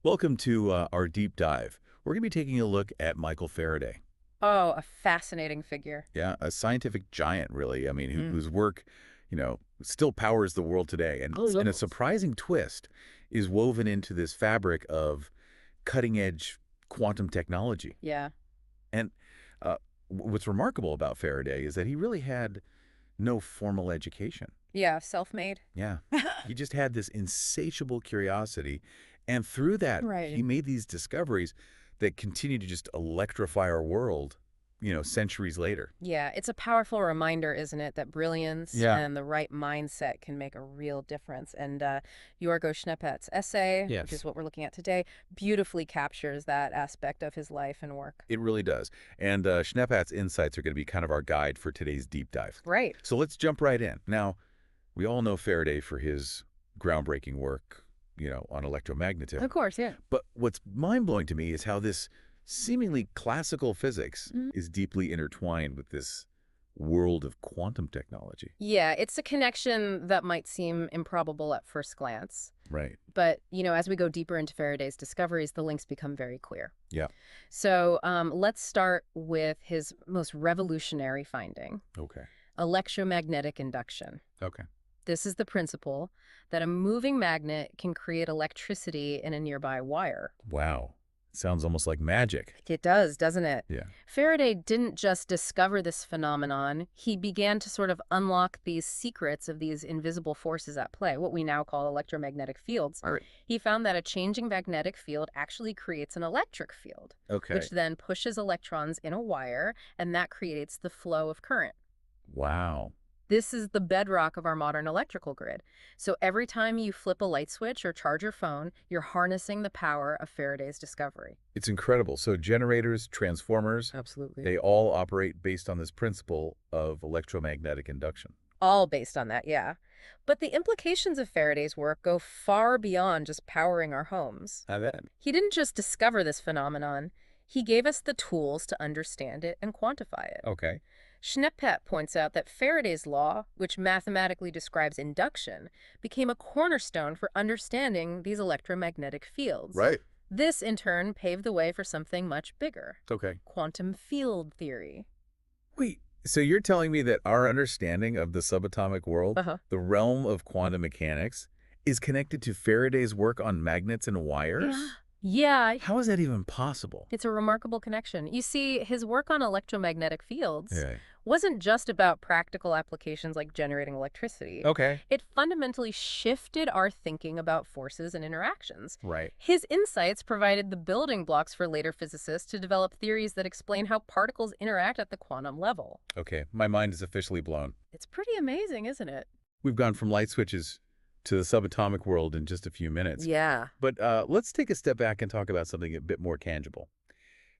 Welcome to our deep dive. We're going to be taking a look at Michael Faraday. Oh, a fascinating figure. Yeah, a scientific giant, really. I mean, Mm. whose work, still powers the world today. And a Oh, surprising twist is woven into this fabric of cutting-edge quantum technology. yeah. And uh, what's remarkable about Faraday is that he really had no formal education. Yeah, self-made. Yeah, he just had this insatiable curiosity. And through that, Right. he made these discoveries that continue to just electrify our world, centuries later. Yeah, it's a powerful reminder, isn't it, that brilliance Yeah. and the right mindset can make a real difference. And Yorgo Schneppet's essay, which is Yes, what we're looking at today, beautifully captures that aspect of his life and work. it really does. And Schneppat's insights are going to be kind of our guide for today's deep dive. Right. So let's jump right in. Now, we all know Faraday for his groundbreaking work, on electromagnetism. Of course, yeah. But what's mind-blowing to me is how this seemingly classical physics Mhm. is deeply intertwined with this world of quantum technology. Yeah, it's a connection that might seem improbable at first glance. Right. But, as we go deeper into Faraday's discoveries, the links become very clear. Yeah. So let's start with his most revolutionary finding, Okay. electromagnetic induction. Okay. This is the principle that a moving magnet can create electricity in a nearby wire. Wow. Sounds almost like magic. It does, doesn't it? Yeah. Faraday didn't just discover this phenomenon, he began to sort of unlock these secrets of these invisible forces at play, what we now call electromagnetic fields. All right. He found that a changing magnetic field actually creates an electric field, Okay. which then pushes electrons in a wire, and that creates the flow of current. Wow. This is the bedrock of our modern electrical grid. So every time you flip a light switch or charge your phone, you're harnessing the power of Faraday's discovery. It's incredible. So generators, transformers, Absolutely. they all operate based on this principle of electromagnetic induction. All based on that, yeah. But the implications of Faraday's work go far beyond just powering our homes. I bet. He didn't just discover this phenomenon, he gave us the tools to understand it and quantify it. Okay. Schneppet points out that Faraday's law, which mathematically describes induction, became a cornerstone for understanding these electromagnetic fields. Right. This, in turn, paved the way for something much bigger, Okay. quantum field theory. Wait, so you're telling me that our understanding of the subatomic world, Uh-huh. the realm of quantum mechanics, is connected to Faraday's work on magnets and Yeah. wires? Yeah, How is that even possible? it's a remarkable connection. You see, his work on electromagnetic fields Yeah. wasn't just about practical applications like generating electricity. Okay. It fundamentally shifted our thinking about forces and interactions. Right. His insights provided the building blocks for later physicists to develop theories that explain how particles interact at the quantum level. Okay. My mind is officially blown. It's pretty amazing, isn't it? We've gone from light switches to the subatomic world in just a few minutes. Yeah. But let's take a step back and talk about something a bit more tangible.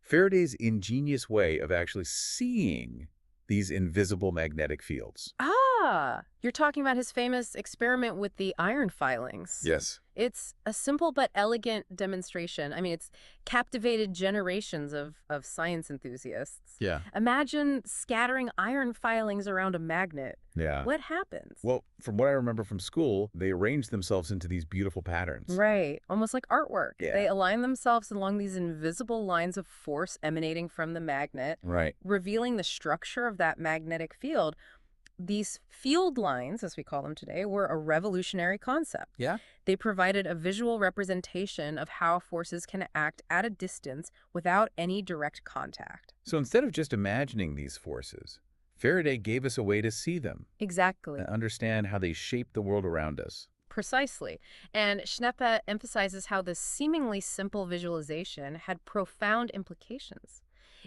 Faraday's ingenious way of actually seeing these invisible magnetic fields. Ah, you're talking about his famous experiment with the iron filings. Yes. It's a simple but elegant demonstration. I mean, it's captivated generations of science enthusiasts. Yeah. Imagine scattering iron filings around a magnet. Yeah. What happens? Well, from what I remember from school, they arranged themselves into these beautiful patterns. Right, almost like artwork. Yeah. They align themselves along these invisible lines of force emanating from the magnet, Right. revealing the structure of that magnetic field. These field lines, as we call them today, were a revolutionary concept. Yeah. They provided a visual representation of how forces can act at a distance without any direct contact. So instead of just imagining these forces, Faraday gave us a way to see them Exactly. and understand how they shape the world around us. Precisely. And Schneppe emphasizes how this seemingly simple visualization had profound implications.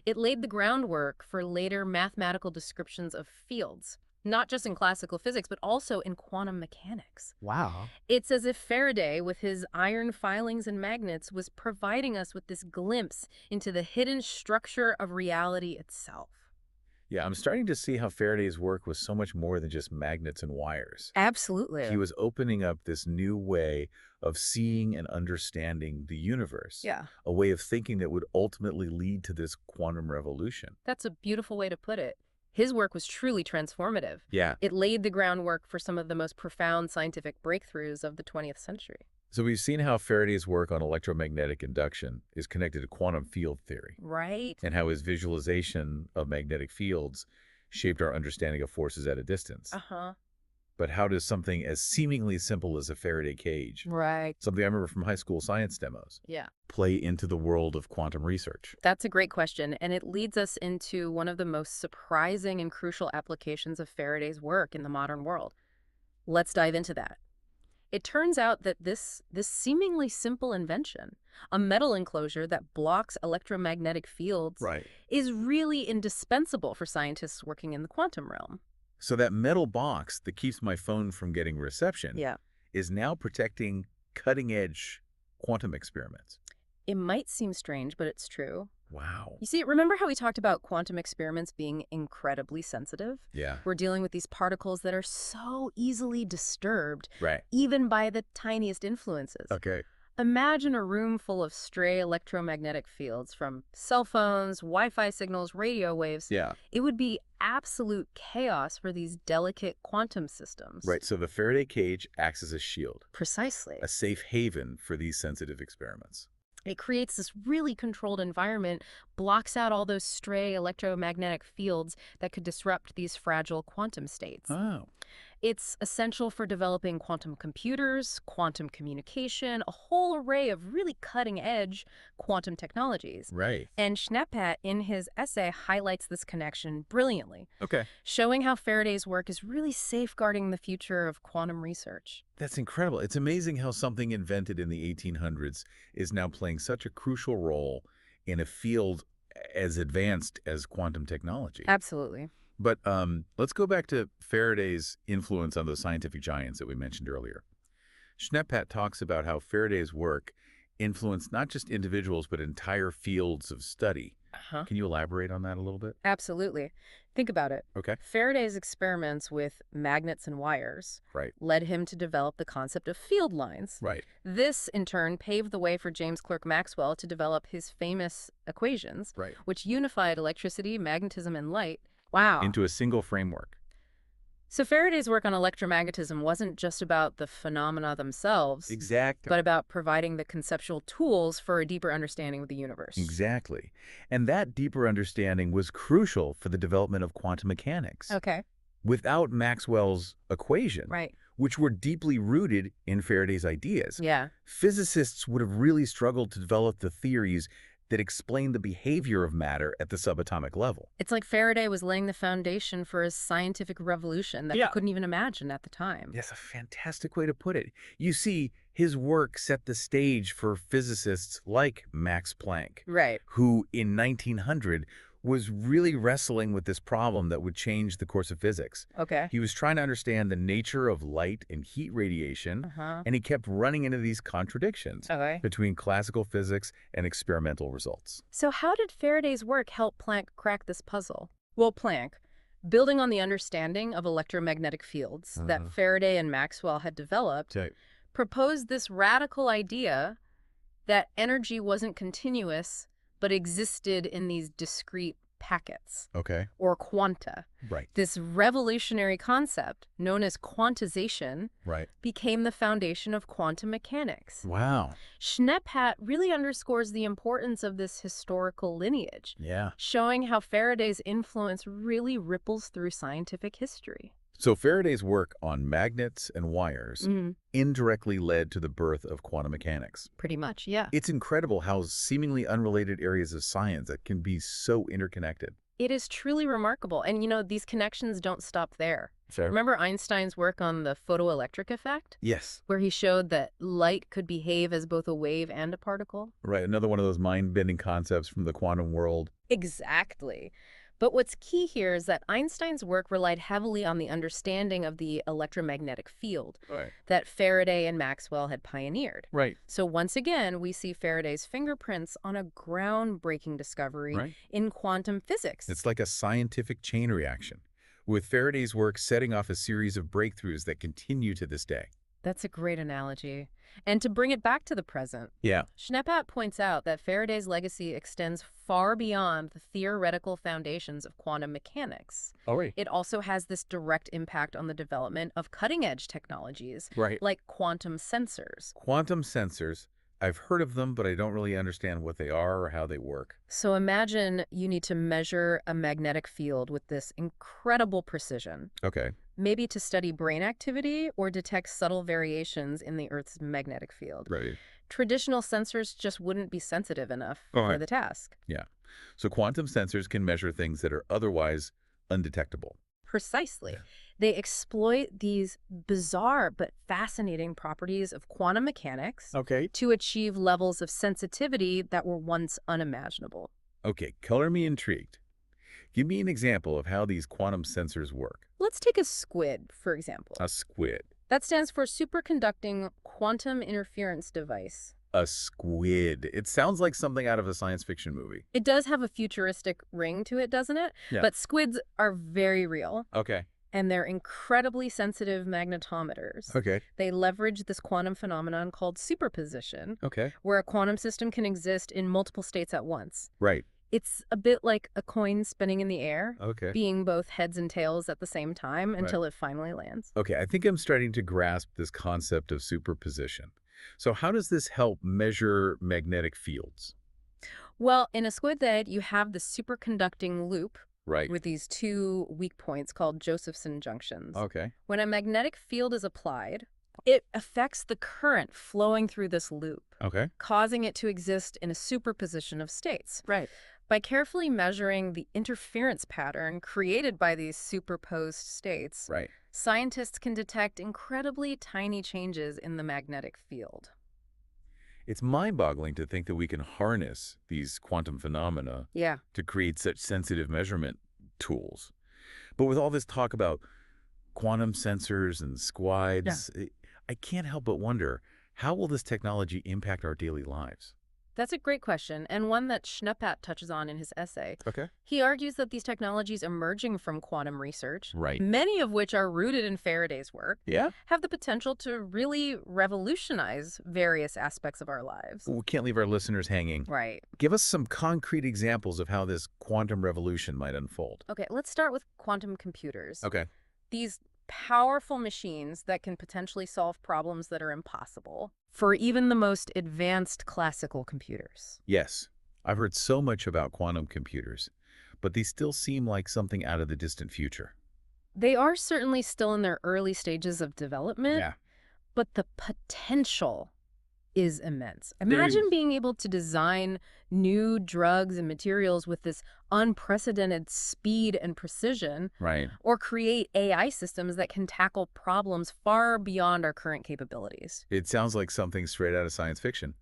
It laid the groundwork for later mathematical descriptions of fields, not just in classical physics, but also in quantum mechanics. Wow. It's as if Faraday, with his iron filings and magnets, was providing us with this glimpse into the hidden structure of reality itself. Yeah, I'm starting to see how Faraday's work was so much more than just magnets and wires. Absolutely. He was opening up this new way of seeing and understanding the universe, Yeah, a way of thinking that would ultimately lead to this quantum revolution. that's a beautiful way to put it. His work was truly transformative. Yeah. It laid the groundwork for some of the most profound scientific breakthroughs of the 20th century. So we've seen how Faraday's work on electromagnetic induction is connected to quantum field theory, Right? and how his visualization of magnetic fields shaped our understanding of forces at a distance. Uh-huh. But how does something as seemingly simple as a Faraday cage, Right. something I remember from high school science demos, Yeah. play into the world of quantum research? That's a great question, and it leads us into one of the most surprising and crucial applications of Faraday's work in the modern world. Let's dive into that. It turns out that this seemingly simple invention, a metal enclosure that blocks electromagnetic fields, Right. is really indispensable for scientists working in the quantum realm. So that metal box that keeps my phone from getting reception Yeah. is now protecting cutting-edge quantum experiments. It might seem strange, but it's true. Wow. You see, remember how we talked about quantum experiments being incredibly sensitive? Yeah. We're dealing with these particles that are so easily disturbed, Right. even by the tiniest influences. Okay. Imagine a room full of stray electromagnetic fields from cell phones, Wi-Fi signals, radio waves. Yeah. It would be absolute chaos for these delicate quantum systems. Right. So the Faraday cage acts as a shield, Precisely. a safe haven for these sensitive experiments. It creates this really controlled environment, blocks out all those stray electromagnetic fields that could disrupt these fragile quantum states. Oh. It's essential for developing quantum computers, quantum communication, a whole array of really cutting-edge quantum technologies. Right. And Schneeppert, in his essay, highlights this connection brilliantly, Okay. showing how Faraday's work is really safeguarding the future of quantum research. That's incredible. It's amazing how something invented in the 1800s is now playing such a crucial role in a field as advanced as quantum technology. Absolutely. But let's go back to Faraday's influence on those scientific giants that we mentioned earlier. Schneeppert talks about how Faraday's work influenced not just individuals, but entire fields of study. Uh-huh. Can you elaborate on that a little bit? Absolutely. Think about it. Okay. Faraday's experiments with magnets and wires Right. led him to develop the concept of field lines. Right. This, in turn, paved the way for James Clerk Maxwell to develop his famous equations, Right. which unified electricity, magnetism, and light. Wow. Into a single framework. So Faraday's work on electromagnetism wasn't just about the phenomena themselves, Exactly. but about providing the conceptual tools for a deeper understanding of the universe. Exactly. And that deeper understanding was crucial for the development of quantum mechanics. Okay. Without Maxwell's equation, Right. which were deeply rooted in Faraday's ideas, Yeah. physicists would have really struggled to develop the theories that explain the behavior of matter at the subatomic level. It's like Faraday was laying the foundation for a scientific revolution that Yeah. we couldn't even imagine at the time. That's a fantastic way to put it. You see, his work set the stage for physicists like Max Planck, Right. who in 1900 was really wrestling with this problem that would change the course of physics. Okay. He was trying to understand the nature of light and heat radiation, Uh-huh. and he kept running into these contradictions Okay. between classical physics and experimental results. So how did Faraday's work help Planck crack this puzzle? Well, Planck, building on the understanding of electromagnetic fields that Faraday and Maxwell had developed, proposed this radical idea that energy wasn't continuous, but existed in these discrete packets, Okay. or quanta. Right. This revolutionary concept, known as quantization, Right. became the foundation of quantum mechanics. Wow. Schneeppert really underscores the importance of this historical lineage, Yeah. showing how Faraday's influence really ripples through scientific history. So Faraday's work on magnets and wires indirectly led to the birth of quantum mechanics. Pretty much, yeah. It's incredible how seemingly unrelated areas of science that can be so interconnected. It is truly remarkable. And, these connections don't stop there. Fair. Remember Einstein's work on the photoelectric effect, Yes. where he showed that light could behave as both a wave and a particle? Right. Another one of those mind-bending concepts from the quantum world. Exactly. But what's key here is that Einstein's work relied heavily on the understanding of the electromagnetic field Right. that Faraday and Maxwell had pioneered. Right. So once again, we see Faraday's fingerprints on a groundbreaking discovery Right. in quantum physics. It's like a scientific chain reaction, with Faraday's work setting off a series of breakthroughs that continue to this day. That's a great analogy. And to bring it back to the present, Yeah. Schneeppat points out that Faraday's legacy extends far beyond the theoretical foundations of quantum mechanics. Oh, right. It also has this direct impact on the development of cutting-edge technologies, Right. like quantum sensors. Quantum sensors. I've heard of them, but I don't really understand what they are or how they work. So imagine you need to measure a magnetic field with this incredible precision, Okay. maybe to study brain activity or detect subtle variations in the Earth's magnetic field. Right. Traditional sensors just wouldn't be sensitive enough All for right. the task. Yeah. So quantum sensors can measure things that are otherwise undetectable. Precisely. Yeah. They exploit these bizarre but fascinating properties of quantum mechanics Okay. to achieve levels of sensitivity that were once unimaginable. Okay. Color me intrigued. Give me an example of how these quantum sensors work. Let's take a squid, for example. A squid. That stands for Superconducting Quantum Interference Device. A squid. It sounds like something out of a science fiction movie. It does have a futuristic ring to it, doesn't it? Yeah. But squids are very real, Okay. and they're incredibly sensitive magnetometers. Okay. They leverage this quantum phenomenon called superposition, Okay. where a quantum system can exist in multiple states at once. Right. It's a bit like a coin spinning in the air, Okay. being both heads and tails at the same time until it finally lands. Okay. I think I'm starting to grasp this concept of superposition. So how does this help measure magnetic fields? Well, in a squid egg, you have the superconducting loop Right. with these two weak points called Josephson junctions. Okay. When a magnetic field is applied, it affects the current flowing through this loop, Okay. causing it to exist in a superposition of states. Right. By carefully measuring the interference pattern created by these superposed states, Right. scientists can detect incredibly tiny changes in the magnetic field. It's mind-boggling to think that we can harness these quantum phenomena Yeah. to create such sensitive measurement tools. But with all this talk about quantum sensors and squids, I can't help but wonder, how will this technology impact our daily lives? That's a great question, and one that Schneeppat touches on in his essay. Okay. He argues that these technologies emerging from quantum research, Right. many of which are rooted in Faraday's work, Yeah? have the potential to really revolutionize various aspects of our lives. We can't leave our listeners hanging. Right. Give us some concrete examples of how this quantum revolution might unfold. Okay, let's start with quantum computers. Okay. These powerful machines that can potentially solve problems that are impossible for even the most advanced classical computers. Yes. I've heard so much about quantum computers, but they still seem like something out of the distant future. They are certainly still in their early stages of development, Yeah. but the potential is immense. There Imagine is. being able to design new drugs and materials with this unprecedented speed and precision, Right. or create AI systems that can tackle problems far beyond our current capabilities. It sounds like something straight out of science fiction,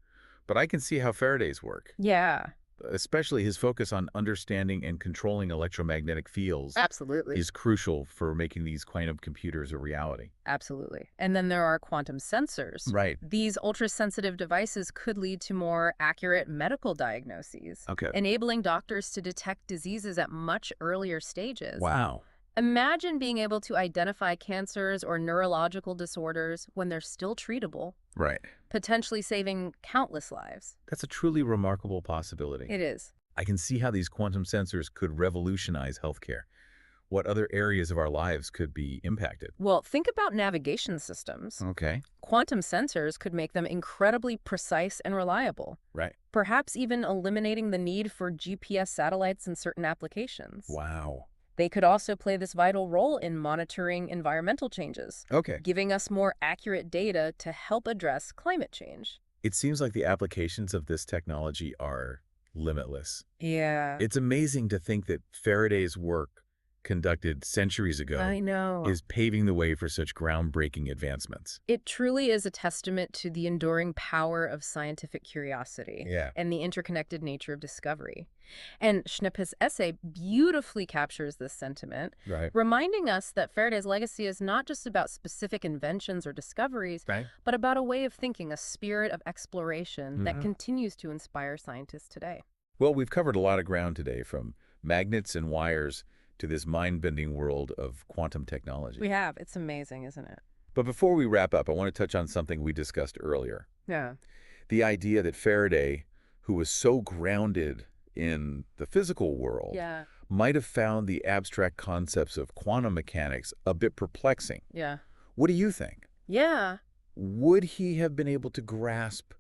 but I can see how Faraday's work, Yeah, especially his focus on understanding and controlling electromagnetic fields, absolutely. is crucial for making these quantum computers a reality. Absolutely. And then there are quantum sensors. Right. These ultra-sensitive devices could lead to more accurate medical diagnoses, Okay. enabling doctors to detect diseases at much earlier stages. Wow. Imagine being able to identify cancers or neurological disorders when they're still treatable, Right. potentially saving countless lives. That's a truly remarkable possibility. It is. I can see how these quantum sensors could revolutionize healthcare. What other areas of our lives could be impacted? Well, think about navigation systems. Okay. Quantum sensors could make them incredibly precise and reliable, Right. perhaps even eliminating the need for GPS satellites in certain applications. Wow. They could also play this vital role in monitoring environmental changes, Okay. giving us more accurate data to help address climate change. It seems like the applications of this technology are limitless. Yeah, It's amazing to think that Faraday's work, conducted centuries ago, I know. is paving the way for such groundbreaking advancements. It truly is a testament to the enduring power of scientific curiosity Yeah. and the interconnected nature of discovery. And Schneeppat's essay beautifully captures this sentiment, Right. reminding us that Faraday's legacy is not just about specific inventions or discoveries, Right. but about a way of thinking, a spirit of exploration that Mhm. continues to inspire scientists today. Well, we've covered a lot of ground today, from magnets and wires to this mind-bending world of quantum technology. We have. It's amazing, isn't it? But before we wrap up, I want to touch on something we discussed earlier. Yeah. The idea that Faraday, who was so grounded in the physical world, Yeah. might have found the abstract concepts of quantum mechanics a bit perplexing. Yeah. What do you think? Yeah. Would he have been able to grasp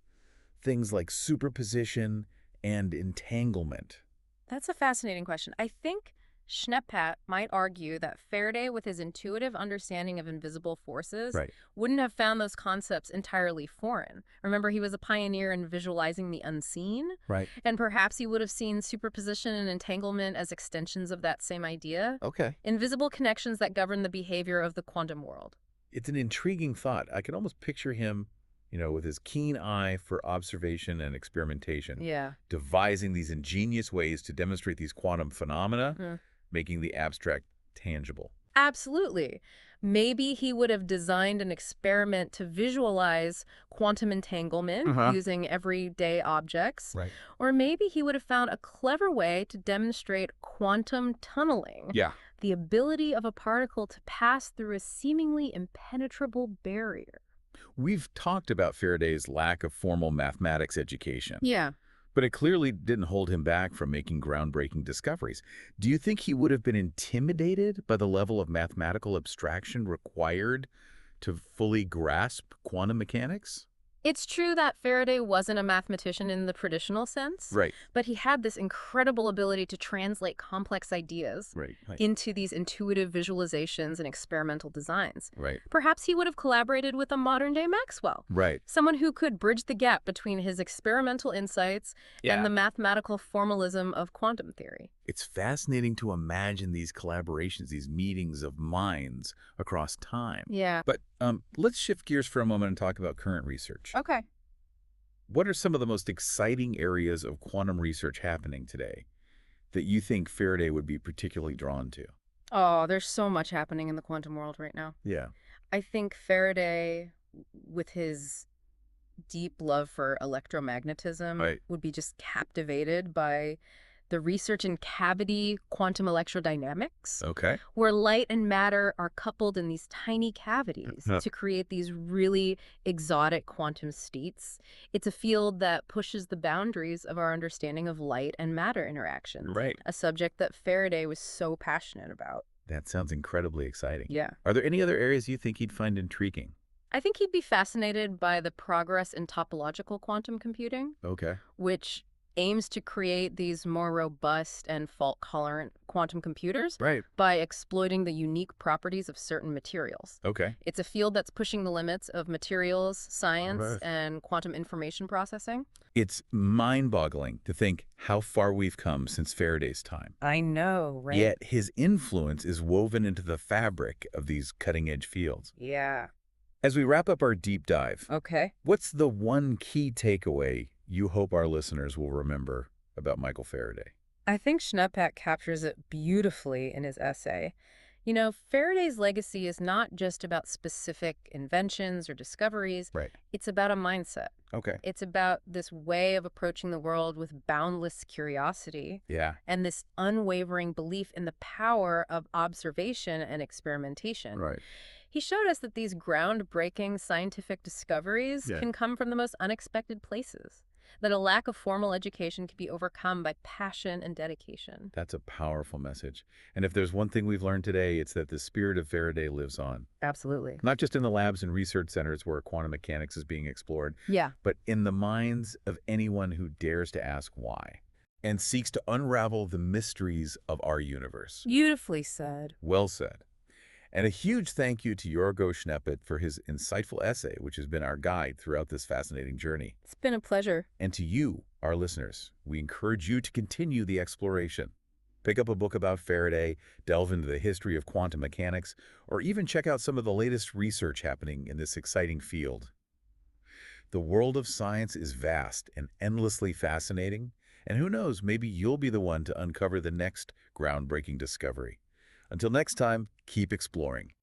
things like superposition and entanglement? That's a fascinating question. I think Schneppat might argue that Faraday, with his intuitive understanding of invisible forces, Right. wouldn't have found those concepts entirely foreign. Remember, he was a pioneer in visualizing the unseen, Right. and perhaps he would have seen superposition and entanglement as extensions of that same idea, Okay. invisible connections that govern the behavior of the quantum world. It's an intriguing thought. I can almost picture him, with his keen eye for observation and experimentation, Yeah. devising these ingenious ways to demonstrate these quantum phenomena, Mm. making the abstract tangible. Absolutely. Maybe he would have designed an experiment to visualize quantum entanglement Uh-huh. using everyday objects. Right. Or maybe he would have found a clever way to demonstrate quantum tunneling, Yeah. the ability of a particle to pass through a seemingly impenetrable barrier. We've talked about Faraday's lack of formal mathematics education, Yeah. but it clearly didn't hold him back from making groundbreaking discoveries. Do you think he would have been intimidated by the level of mathematical abstraction required to fully grasp quantum mechanics? It's true that Faraday wasn't a mathematician in the traditional sense, Right. but he had this incredible ability to translate complex ideas Right. Right. into these intuitive visualizations and experimental designs. Right. Perhaps he would have collaborated with a modern-day Maxwell, Right. someone who could bridge the gap between his experimental insights and the mathematical formalism of quantum theory. It's fascinating to imagine these collaborations, these meetings of minds across time. Yeah. But let's shift gears for a moment and talk about current research. Okay. What are some of the most exciting areas of quantum research happening today that you think Faraday would be particularly drawn to? Oh, there's so much happening in the quantum world right now. Yeah. I think Faraday, with his deep love for electromagnetism, Right. would be just captivated by the research in cavity quantum electrodynamics, Okay. where light and matter are coupled in these tiny cavities Huh. to create these really exotic quantum states. It's a field that pushes the boundaries of our understanding of light and matter interactions, Right. a subject that Faraday was so passionate about. That sounds incredibly exciting. Yeah. Are there any other areas you think he'd find intriguing? I think he'd be fascinated by the progress in topological quantum computing, Okay. which aims to create these more robust and fault-tolerant quantum computers Right. by exploiting the unique properties of certain materials. Okay. It's a field that's pushing the limits of materials, science, Right. and quantum information processing. It's mind-boggling to think how far we've come since Faraday's time. I know, right? Yet his influence is woven into the fabric of these cutting-edge fields. Yeah. As we wrap up our deep dive, Okay. what's the one key takeaway you hope our listeners will remember about Michael Faraday? I think Schneppat captures it beautifully in his essay. You know, Faraday's legacy is not just about specific inventions or discoveries. Right. It's about a mindset. Okay. It's about this way of approaching the world with boundless curiosity Yeah. and this unwavering belief in the power of observation and experimentation. Right. He showed us that these groundbreaking scientific discoveries Yeah. can come from the most unexpected places, that a lack of formal education can be overcome by passion and dedication. That's a powerful message. And if there's one thing we've learned today, it's that the spirit of Faraday lives on. Absolutely. Not just in the labs and research centers where quantum mechanics is being explored, Yeah. but in the minds of anyone who dares to ask why and seeks to unravel the mysteries of our universe. Beautifully said. Well said. And a huge thank you to Yorgo Schneppet for his insightful essay, which has been our guide throughout this fascinating journey. It's been a pleasure. And to you, our listeners, we encourage you to continue the exploration. Pick up a book about Faraday, delve into the history of quantum mechanics, or even check out some of the latest research happening in this exciting field. The world of science is vast and endlessly fascinating, and who knows, maybe you'll be the one to uncover the next groundbreaking discovery. Until next time, keep exploring.